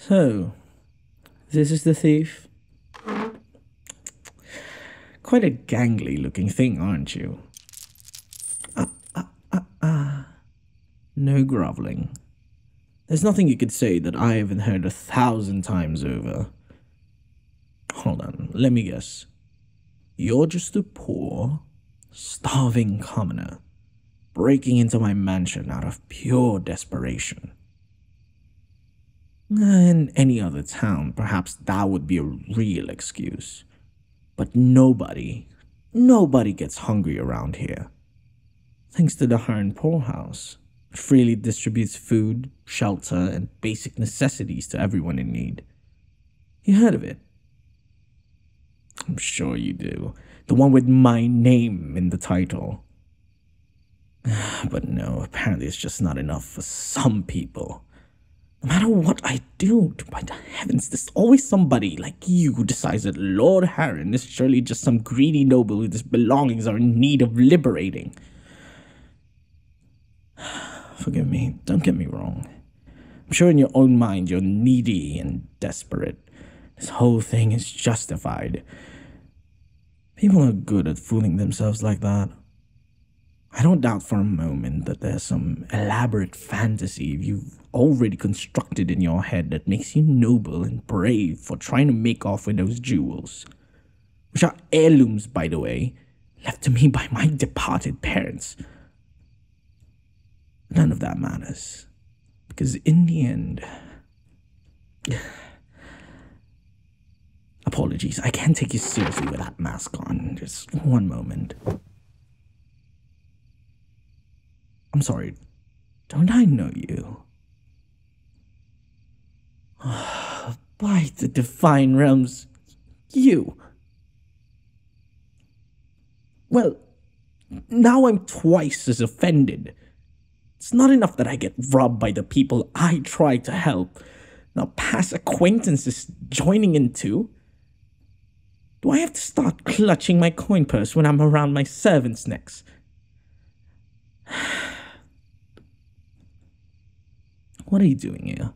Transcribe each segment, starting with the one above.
So, this is the thief? Quite a gangly looking thing, aren't you? No groveling. There's nothing you could say that I haven't heard 1,000 times over. Hold on, let me guess. You're just a poor, starving commoner, breaking into my mansion out of pure desperation. In any other town, perhaps that would be a real excuse. But nobody gets hungry around here. Thanks to the Harn Poorhouse, it freely distributes food, shelter, and basic necessities to everyone in need. You heard of it? I'm sure you do. The one with my name in the title. But no, apparently it's just not enough for some people. No matter what I do, by the heavens, there's always somebody like you who decides that Lord Harren is surely just some greedy noble whose belongings are in need of liberating. Forgive me, don't get me wrong. I'm sure in your own mind you're needy and desperate. This whole thing is justified. People are good at fooling themselves like that. I don't doubt for a moment that there's some elaborate fantasy you've already constructed in your head that makes you noble and brave for trying to make off with those jewels. Which are heirlooms, by the way, left to me by my departed parents. None of that matters. Because in the end... Apologies, I can't take you seriously with that mask on. Just one moment. I'm sorry, don't I know you? By the divine realms, you. Well, now I'm twice as offended. It's not enough that I get robbed by the people I try to help. Now past acquaintances joining in too. Do I have to start clutching my coin purse when I'm around my servants' necks? What are you doing here?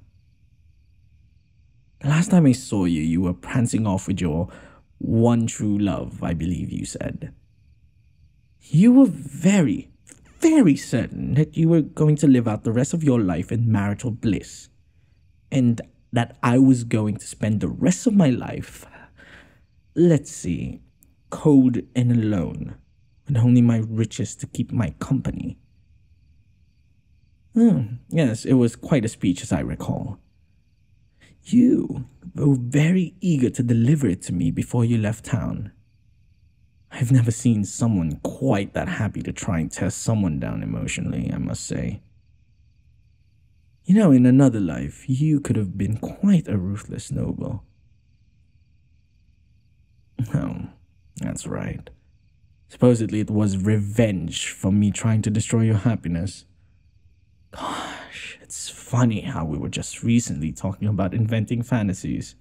The last time I saw you, you were prancing off with your one true love, I believe you said. You were very, very certain that you were going to live out the rest of your life in marital bliss. And that I was going to spend the rest of my life, let's see, cold and alone, with only my riches to keep my company. Yes, it was quite a speech as I recall. You were very eager to deliver it to me before you left town. I've never seen someone quite that happy to try and tear someone down emotionally, I must say. You know, in another life, you could have been quite a ruthless noble. Oh, that's right. Supposedly it was revenge for me trying to destroy your happiness. Gosh, it's funny how we were just recently talking about inventing fantasies.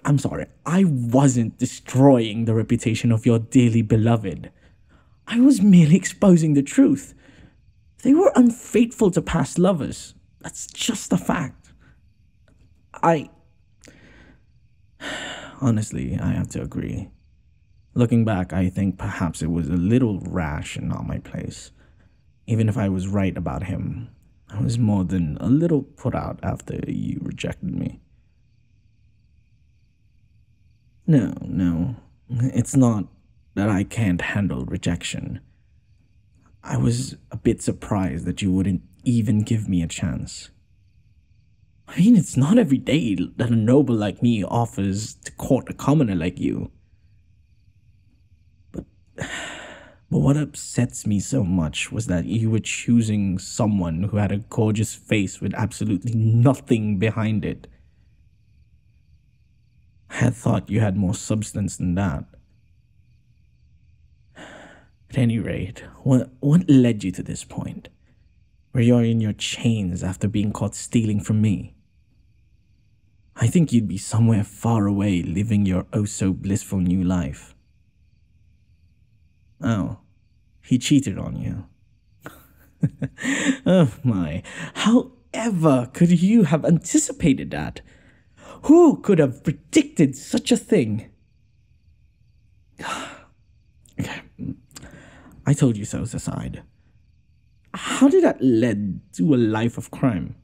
I'm sorry, I wasn't destroying the reputation of your dearly beloved. I was merely exposing the truth. They were unfaithful to past lovers. That's just a fact. Honestly, I have to agree. Looking back, I think perhaps it was a little rash and not my place. Even if I was right about him, I was more than a little put out after you rejected me. No, it's not that I can't handle rejection. I was a bit surprised that you wouldn't even give me a chance. I mean, it's not every day that a noble like me offers to court a commoner like you. But what upsets me so much was that you were choosing someone who had a gorgeous face with absolutely nothing behind it. I had thought you had more substance than that. At any rate, what led you to this point, where you're in your chains after being caught stealing from me? I think you'd be somewhere far away living your oh-so-blissful new life. Oh, he cheated on you. Oh my, however could you have anticipated that? Who could have predicted such a thing? I told you so's aside. How did that lead to a life of crime?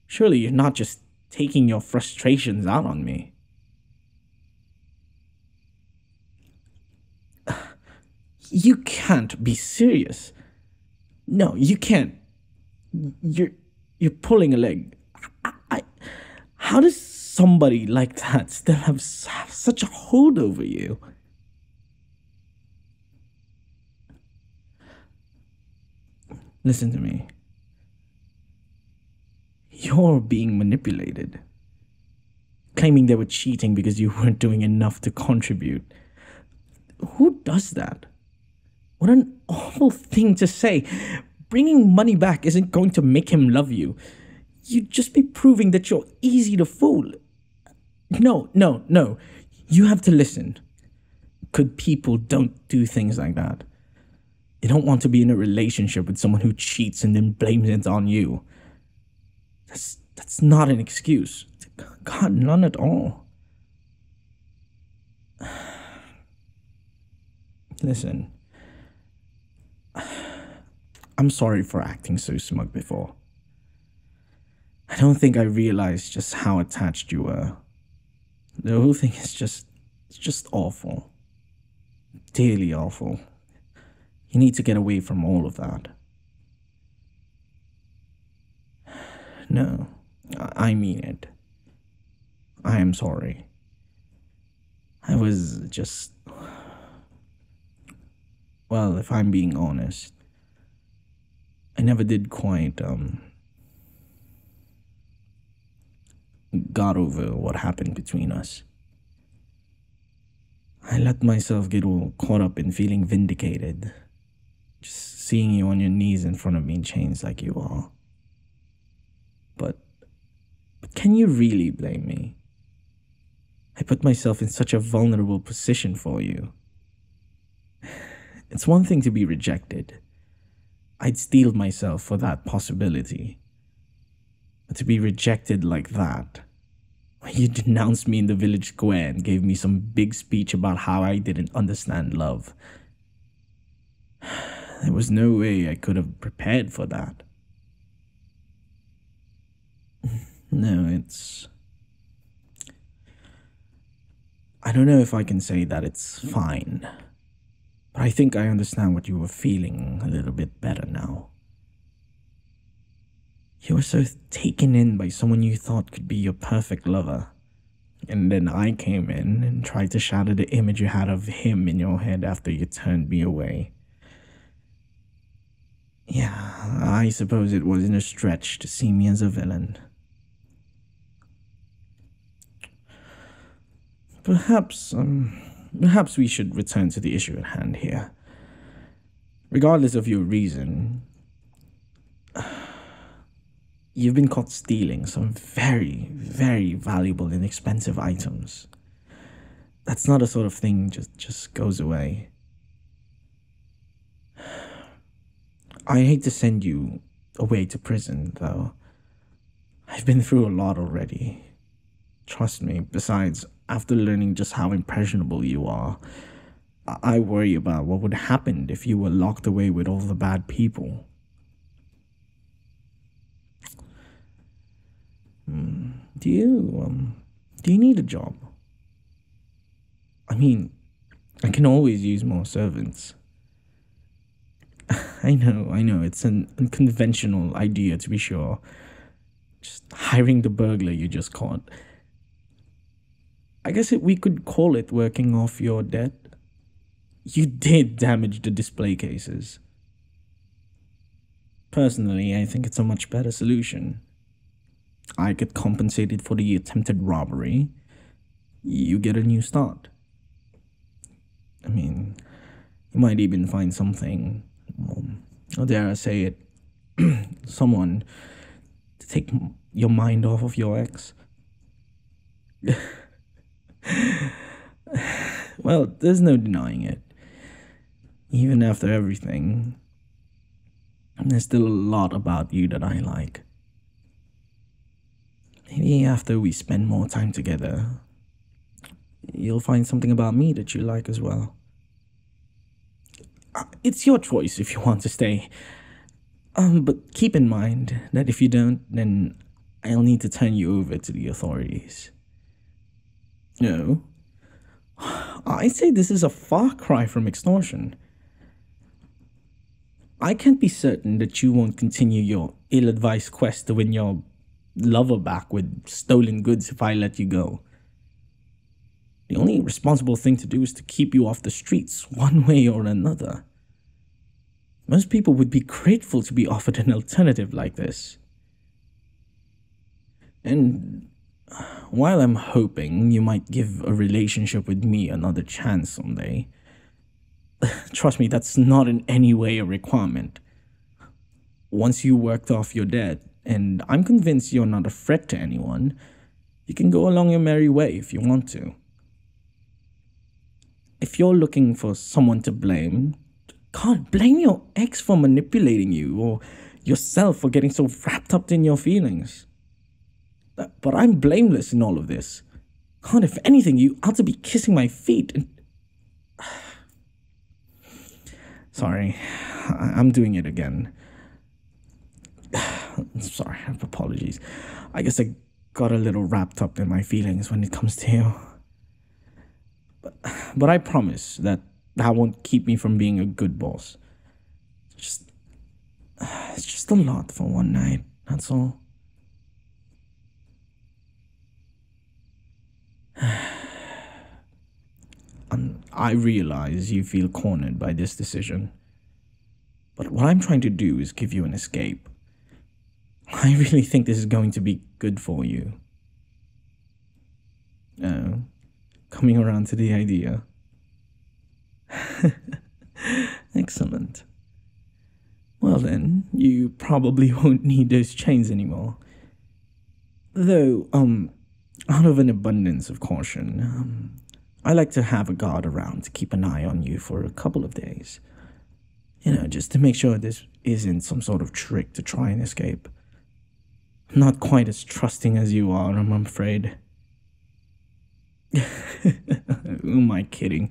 Surely you're not just taking your frustrations out on me. You can't be serious. No, you can't. You're pulling a leg. How does somebody like that still have such a hold over you? Listen to me. You're being manipulated. Claiming they were cheating because you weren't doing enough to contribute. Who does that? What an awful thing to say. Bringing money back isn't going to make him love you. You'd just be proving that you're easy to fool. No. You have to listen. Good people don't do things like that. You don't want to be in a relationship with someone who cheats and then blames it on you. That's not an excuse. God, none at all. Listen. I'm sorry for acting so smug before. I don't think I realized just how attached you were. The whole thing is just awful. Dearly awful. You need to get away from all of that. No, I mean it. I am sorry. I was just... Well, if I'm being honest, I never did quite, got over what happened between us. I let myself get all caught up in feeling vindicated. Just seeing you on your knees in front of me in chains like you are. But can you really blame me? I put myself in such a vulnerable position for you. It's one thing to be rejected. I'd steel myself for that possibility. But to be rejected like that, when you denounced me in the village square and gave me some big speech about how I didn't understand love, there was no way I could have prepared for that. No, I don't know if I can say that it's fine, but I think I understand what you were feeling a little bit better now. You were so taken in by someone you thought could be your perfect lover, and then I came in and tried to shatter the image you had of him in your head after you turned me away. Yeah, I suppose it wasn't a stretch to see me as a villain. Perhaps we should return to the issue at hand here. Regardless of your reason, you've been caught stealing some very, very valuable and expensive items. That's not a sort of thing just goes away. I hate to send you away to prison, though. I've been through a lot already. Trust me, besides, after learning just how impressionable you are, I worry about what would happen if you were locked away with all the bad people. Do you need a job? I mean, I can always use more servants. I know, it's an unconventional idea to be sure. Just hiring the burglar you just caught. I guess we could call it working off your debt. You did damage the display cases. Personally, I think it's a much better solution. I get compensated for the attempted robbery. You get a new start. I mean, you might even find something, how dare I say it, someone to take your mind off of your ex. Well, there's no denying it. Even after everything, There's still a lot about you that I like. Maybe after we spend more time together, you'll find something about me that you like as well. It's your choice if you want to stay. But keep in mind that if you don't, then I'll need to turn you over to the authorities. No. I say this is a far cry from extortion. I can't be certain that you won't continue your ill-advised quest to win your lover back with stolen goods if I let you go. The only responsible thing to do is to keep you off the streets one way or another. Most people would be grateful to be offered an alternative like this. And while I'm hoping you might give a relationship with me another chance someday, trust me, that's not in any way a requirement. Once you worked off your debt, and I'm convinced you're not a threat to anyone, you can go along your merry way if you want to. If you're looking for someone to blame, God, blame your ex for manipulating you, or yourself for getting so wrapped up in your feelings. But I'm blameless in all of this. God, if anything, you ought to be kissing my feet and... Sorry, I'm doing it again. Sorry, apologies. I guess I got a little wrapped up in my feelings when it comes to you. But I promise that won't keep me from being a good boss. It's just a lot for one night, that's all. I realize you feel cornered by this decision. But what I'm trying to do is give you an escape. I really think this is going to be good for you. Oh, coming around to the idea. Excellent. Well then, you probably won't need those chains anymore. Though, out of an abundance of caution, I like to have a guard around to keep an eye on you for a couple of days. You know, just to make sure this isn't some sort of trick to try and escape. Not quite as trusting as you are, I'm afraid. Who am I kidding?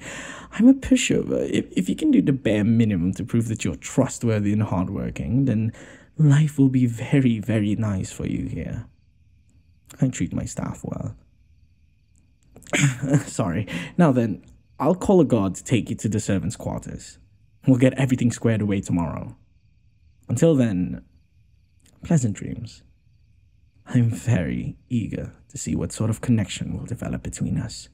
I'm a pushover. If you can do the bare minimum to prove that you're trustworthy and hardworking, then life will be very, very nice for you here. I treat my staff well. Sorry. Now then, I'll call a guard to take you to the servants' quarters. We'll get everything squared away tomorrow. Until then, pleasant dreams. I'm very eager to see what sort of connection will develop between us.